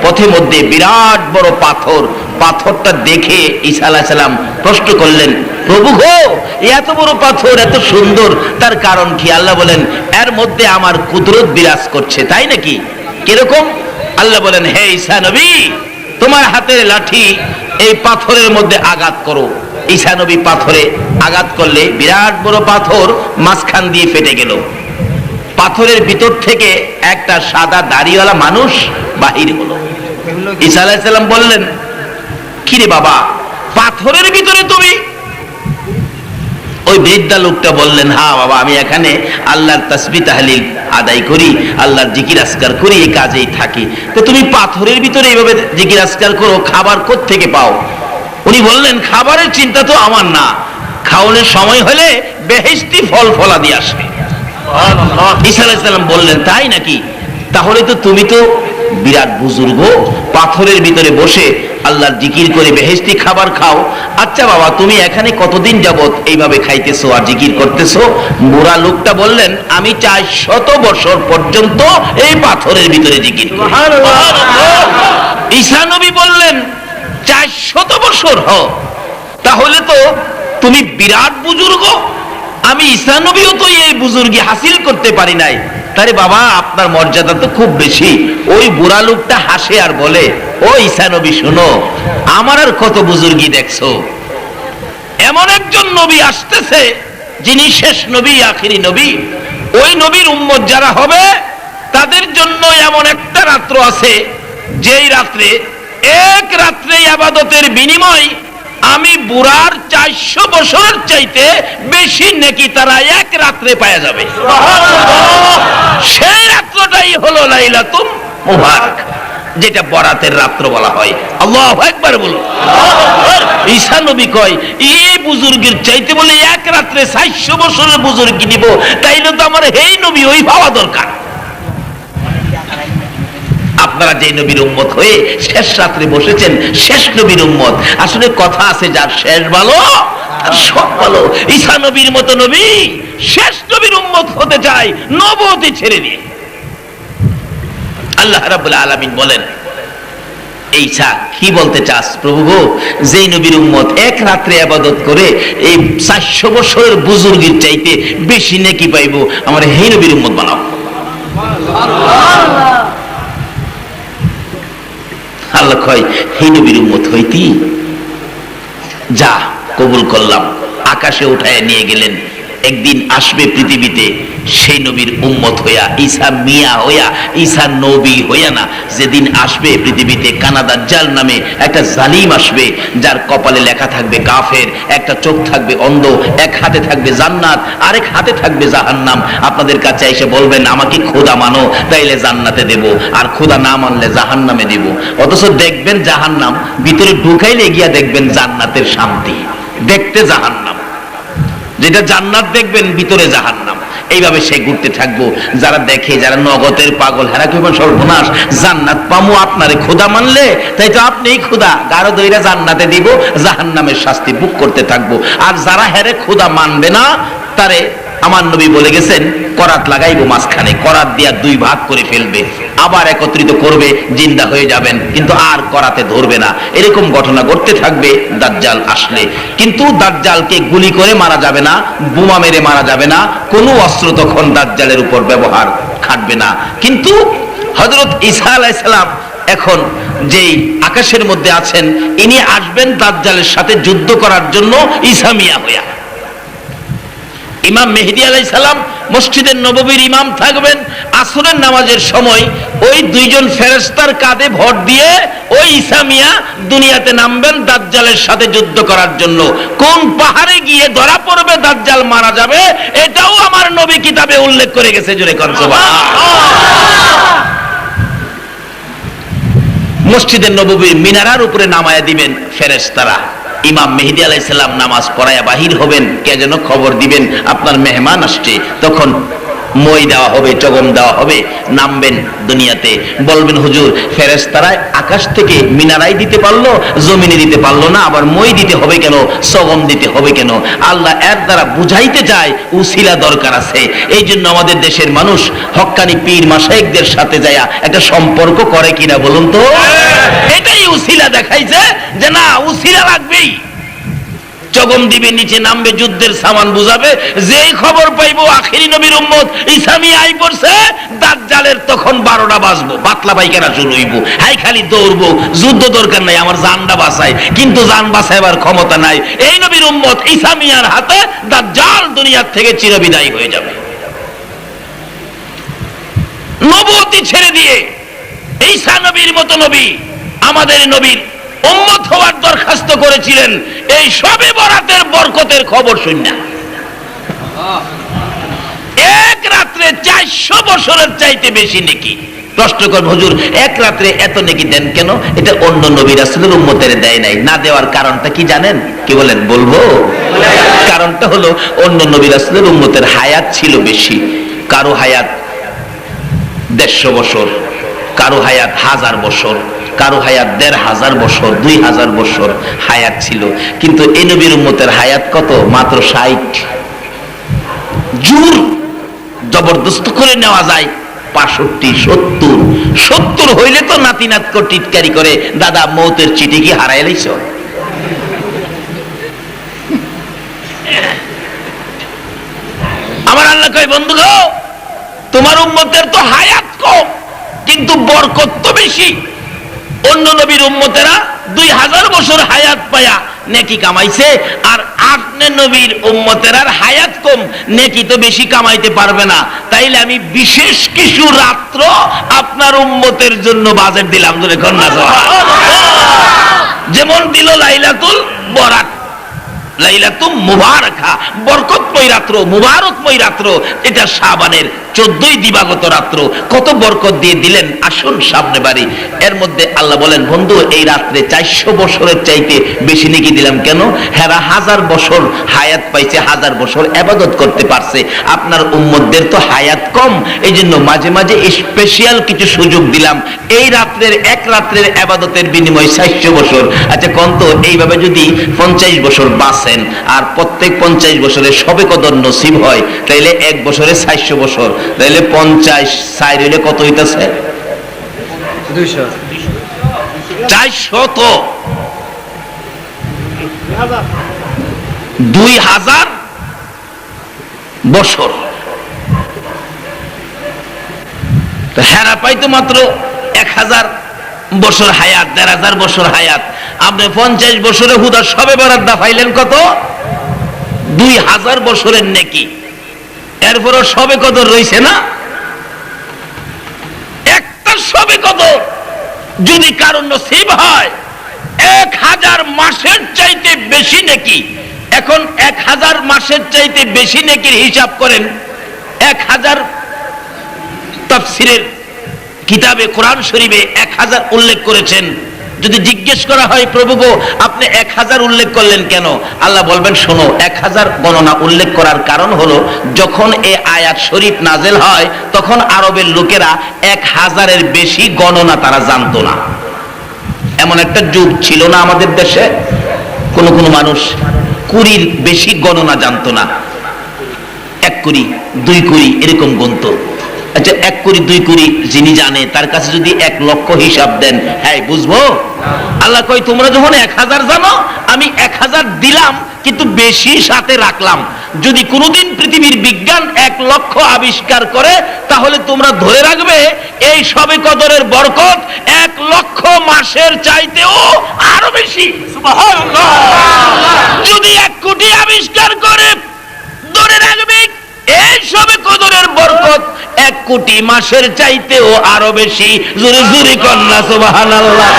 পথে মধ্যে বিরাট বড় পাথর, পাথরটা দেখে ঈসা আলাইহিস সালাম প্রশ্ন করলেন, প্রভু গো, এত বড় পাথর, এত সুন্দর, তার কারণ কি? আল্লাহ বলেন, এর মধ্যে আমার কুদরত বিরাজ করছে। তাই নাকি? কিরকম? আল্লাহ বলেন, হে ঈসা নবী, তোমার হাতের লাঠি এই পাথরের মধ্যে আঘাত করো। ঈসা নবী পাথরে আঘাত করলে বিরাট বড় পাথর মাঝখান দিয়ে ফেটে গেল। পাথরের ভিতর থেকে একটা সাদা দাড়িওয়ালা মানুষ বাহির হলো। ঈসা আলাইহিস সালাম বললেন, কিরে বাবা, পাথরের ভিতরে তুমি? ওই বৃদ্ধা লোকটা বললেন, হ্যাঁ বাবা, আমি এখানে আল্লাহর তাসবিহ তাহলিল আদায় করি, আল্লাহর জিকির আজকার করি, এই কাজেই থাকি। তো তুমি পাথরের ভিতরে এইভাবে জিকির আজকার করো, খাবার কোত্থেকে পাও? উনি বললেন, খাবারের চিন্তা তো আমার না, খাওয়ানোর সময় হলে বেহেশতি ফল ফলাদি আসে। ঈসা আলাইহিস সালাম বললেন, তাই নাকি? তাহলে তো তুমি তো বিরাট বুজুর্গ, পাথরের ভিতরে বসে আল্লাহর জিকির করে বেহেশতি খাবার খাও। আচ্ছা বাবা, তুমি এখানে কতদিন যাবত এইভাবে খাইতেছো আর জিকির করতেছো? বুড়া লোকটা বললেন, আমি 400 বছর পর্যন্ত এই পাথরের ভিতরে জিকির করি। ঈসা নবী বললেন, 400 বছর? তাহলে তো তুমি বিরাট বুজুর্গ। আমি ঈসা নবীও তো এই বুজুর্গি হাসিল করতে পারি নাই। তারে বাবা, আপনার মর্যাদা তো খুব বেশি। ওই বুড়া লোকটা হাসে আর বলে, ও ঈসা নবী, শোনো, আমার আর কত বুজুর্গি দেখছো? এমন একজন নবী আসতেছে যিনি শেষ নবী, আখিরি নবী। ওই নবীর উম্মত যারা হবে তাদের জন্য এমন একটা রাত্র আছে, যেই রাত্রে এক রাত্রে ইবাদতের বিনিময় আমি বুড়ার 400 বছরের চাইতে বেশি নেকি তারা এক রাত্রে পাওয়া যাবে। সেই রাত্রটাই হলো লাইলাতুল মুবারক, যেটা বরাতের রাত্র বলা হয়। আল্লাহু আকবার বলুন। ঈসা নবী কয়, এই বুজুর্গের চাইতে বলে এক রাত্রে 400 বছরের বুজুর্গি নিব, তাইলে তো আমার এই নবী ওই পাওয়া দরকার। আপনারা যে নবীর উম্মত হয়ে শেষ রাত্রে বসেছেন, শেষ নবীর উম্মত। আসলে কথা আছে, যার শেষ ভালো তার সব ভালো। ঈসা নবীর মতো নবী শেষ নবীর উম্মত হতে চায় নবুয়তি ছেড়ে দিয়ে। আল্লাহ রাব্বুল আলামিন বলেন, ঈসা কি বলতে চাস প্রভু গো? যেই নবীর উম্মত এক রাত্রে ইবাদত করে এই 400 বছরের বুজুর্গের চাইতে বেশি নেকি পাইবো, আমার এই নবীর উম্মত বানাও। আল্লাহ কয়, হে নবীর উম্মত হইতি, যা, কবুল করলাম। আকাশে উঠায় নিয়ে গেলেন। একদিন আসবে পৃথিবীতে সেই নবীর উম্মত হইয়া, ঈসা মিয়া হইয়া, ঈসা নবী হইয়া না। যেদিন আসবে পৃথিবীতে কানা দাজ্জাল নামে একটা জালিম আসবে, যার কপালে লেখা থাকবে কাফের, একটা চোখ থাকবে অন্ধ, এক হাতে থাকবে জান্নাত, আরেক হাতে থাকবে জাহান্নাম। আপনাদের কাছে এসে বলবেন, আমাকে খোদা মানো, তাইলে জান্নাতে দেব, আর খোদা না মানলে জাহান্নামে দেব। অথচ দেখবেন জাহান্নাম, ভিতরে ঢুকাইলে গিয়া দেখবেন জান্নাতের শান্তি। দেখতে জাহান্নাম, যেটা জান্নাত দেখবেন ভিতরে জাহান্নাম। এইভাবে সে ঘুরতে থাকবো। যারা দেখে, যারা নগদের পাগল, হেরা কইবেন সর্বনাশ, জান্নাত পামু আপনারে খোদা মানলে, তাই তো আপনিই খোদা, গারো দইরা জান্নাতে দিব, জাহান্নামের শাস্তি ভোগ করতে থাকবো। আর যারা হেরে খোদা মানবে না, তারে আমার নবী বলে গেছেন, করাত লাগাইবো মাঝখানে, করাত দিয়া 2 ভাগ করে ফেলবে, আবার একত্রিত করবে, জিন্দা হয়ে যাবেন, কিন্তু আর করাতে ধরবে না। এরকম ঘটনা ঘটতে থাকবে দাজ্জাল আসলে। কিন্তু দাজ্জালকে গুলি করে মারা যাবে না, বোমা মেরে মারা যাবে না, কোনো অস্ত্র তখন দাজ্জালের উপর ব্যবহার খাটবে না। কিন্তু হযরত ঈসা আলাইহিস সালাম এখন যেই আকাশের মধ্যে আছেন, ইনি আসবেন দাজ্জালের সাথে যুদ্ধ করার জন্য ঈসা মিয়া হইয়া। ইমাম মেহেদী আলাইহিস সালাম মসজিদের নববীর ইমাম থাকবেন। আসরের নামাজের সময় ওই 2 জন ফেরেশতার কাঁধে ভর দিয়ে ওই ঈসা মিয়া দুনিয়াতে নামবেন দাজ্জালের সাথে যুদ্ধ করার জন্য। কোন পাহাড়ে গিয়ে ধরা পড়বে, দাজ্জাল মারা যাবে, এটাও আমার নবী কিতাবে উল্লেখ করে গেছে। জোরে কোন সুবহানাল্লাহ। মসজিদের নববীর মিনারার উপরে নামায়া দিবেন ফেরেশতারা। ইমাম মেহেদী আলাইহিস সালাম নামাজ পড়ায়া বাহির হবেন, কে যেন খবর দিবেন আপনার মেহমান আসছে। তখন মই দেওয়া হবে, চগম দেওয়া হবে, নামবেন দুনিয়াতে, বলবেন হুজুর ফেরেশতারা আকাশ থেকে মিনারাই দিতে পারলো, জমিনে দিতে পারলো না, আবার মই দিতে হবে কেন, চগম দিতে হবে কেন? আল্লাহ এর দ্বারা বুঝাইতে চায় উসিলা দরকার আছে। এই জন্য আমাদের দেশের মানুষ হক্কানি পীর মাশায়েখদের সাথে যায় একটা সম্পর্ক করে কিনা বলুন তো? এটাই উসিলা দেখাইছে যে না উসিলা লাগবেই। চগম দিবে, নিচে নামবে, যুদ্ধের সামান বুঝাবে, যেই খবর পাইবো আখিরি নবীর উম্মত ঈসা মিয়া আই পড়ছে, দাজ্জালের তখন 12টা বাজবো, বাতলা পায়খানা শুরু হইব, হাই খালি দৌড়বো, যুদ্ধ দরকার নাই, আমার জানটা বাঁচায়, কিন্তু জান বাঁচাইবার ক্ষমতা নাই। এই নবীর উম্মত ঈসা মিয়ার হাতে দাজ্জাল দুনিয়ার থেকে চিরবিদায় হয়ে যাবে। নবুয়তি ছেড়ে দিয়ে ঈসা নবীর মতো নবী আমাদের নবীর উম্মত হওয়ার দরখাস্ত করেছিলেন, এই সবে বরাতের বরকতের খবর শুননা এক রাত্রে 400 বছরের চাইতে বেশি নেকি। প্রশ্ন কর হুজুর এক রাত্রে এত নেকি দেন কেন? এটা অন্য নবী রাসূলের উম্মতের দেয় নাই। না দেওয়ার কারণটা কি জানেন? কি বলেন? বলবো। কারণটা হলো অন্য নবী রাসূলের উম্মতের হায়াত ছিল বেশি। কারো হায়াত 150 বছর, কারো হায়াত 1000 বছর, কারো হায়াত 1500 বছর, 2000 বছর হায়াত ছিল। কিন্তু এই নবীর উম্মতের হায়াত কত? মাত্র 60। জোর জবরদস্ত করে নেওয়া যায় 65, 70 হইলে তো নাতি নাতক টিটকারি করে, দাদা মৌতের চিঠি কি হারাই লাইছ? আমার আল্লাহ কয় বন্ধু গো, তোমার উম্মতের তো হায়াত কম কিন্তু বরকত তো বেশি। অন্য নবীর উম্মতেরা 2000 বছর হায়াত পায়া নেকি কামাইছে, আর আপনি নবীর উম্মতের হায়াত কম, নেকি তো বেশি কামাইতে পারবে না। তাইলে আমি বিশেষ কিছু রাত্র আপনার উম্মতের জন্য বাজেট দিলাম, ধরে কন্যা যেমন দিল লাইলাতুল বরাত, লাইলাতুল মুবারাকা, বরকতময় রাত্র, মুবারকময় রাত্র। এটা শাবানের 14ই দিবাগত রাত্র, কত বরকত দিয়ে দিলেন। আসুন সামনে বাড়ি। এর মধ্যে আল্লাহ বলেন বন্ধু এই রাত্রে 400 বছরের চাইতে বেশি নেকি দিলাম কেন? হেরা 1000 বছর হায়াত পাইছে, 1000 বছর ইবাদত করতে পারছে। আপনার উম্মতদের তো হায়াত কম, এই জন্য মাঝে মাঝে স্পেশাল কিছু সুযোগ দিলাম। এই রাত্রের এক রাত্রের ইবাদতের বিনিময়ে 400 বছর। আচ্ছা কোন তো এইভাবে যদি 50 বছর বাঁচেন আর প্রত্যেক 50 বছরে সবে কদর নসিব হয়, তাইলে এক বছরে 400 বছর, তাইলে 50 4 হইলে কত হইতাছে? 200। 400 2000 বছর। হেরা পাইতো মাত্র 1000 বছর হায়াত, 1500 বছর হায়াত। আপনি 50 বছরে হুদা সবে বরাত পাইলেন কত? 2000 বছরের নেকি। এরপরও সবে কদর রইছে না? একটা সবে কদর যদি কারণ নসিব হয় 1000 মাসের চাইতে বেশি নেকি। এখন 1000 মাসের চাইতে বেশি নেকির হিসাব করেন। 1000 তাফসীরের কিতাবে কোরআন শরীফে 1000 উল্লেখ করেছেন। যদি জিজ্ঞেস করা হয় প্রভু গো আপনি 1000 উল্লেখ করলেন কেন? আল্লাহ বলবেন শোনো, 1000 গণনা উল্লেখ করার কারণ হলো যখন এই আয়াত শরীফ নাজেল হয় তখন আরবের লোকেরা 1000-এর বেশি গণনা তারা জানতো না। এমন একটা যুগ ছিল না আমাদের দেশে, কোন কোন মানুষ 20-র বেশি গণনা জানতো না। 1 কোটি 2 কোটি এরকম গণতো। আচ্ছা 1 কোটি 2 কোটি যিনি জানে তার কাছে যদি 1 লক্ষ হিসাব দেন, হ্যাঁ বুঝবো? আল্লাহ কই তোমরা যখন 1000 জানো আমি 1000 দিলাম কিন্তু বেশি সাথে রাখলাম। যদি কোনোদিন পৃথিবীর বিজ্ঞান 1 লক্ষ আবিষ্কার করে তাহলে তোমরা ধরে রাখবে এই সবে কদরের বরকত 1 লক্ষ মাসের চাইতেও আরো বেশি। সুবহানাল্লাহ। যদি 1 কোটি আবিষ্কার করে ধরে রাখবে এই সবে কদরের বরকত 1 কোটি মাসের চাইতেও আরো বেশি। জোরে জোরে কন্যা সুবহানাল্লাহ।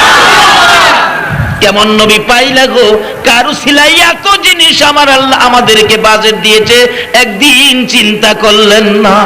কেমন নবী পাইলা গো, কারু সিলাই এত জিনিস আমার আল্লাহ আমাদেরকে বাজেট দিয়েছে, একদিন চিন্তা করলেন না।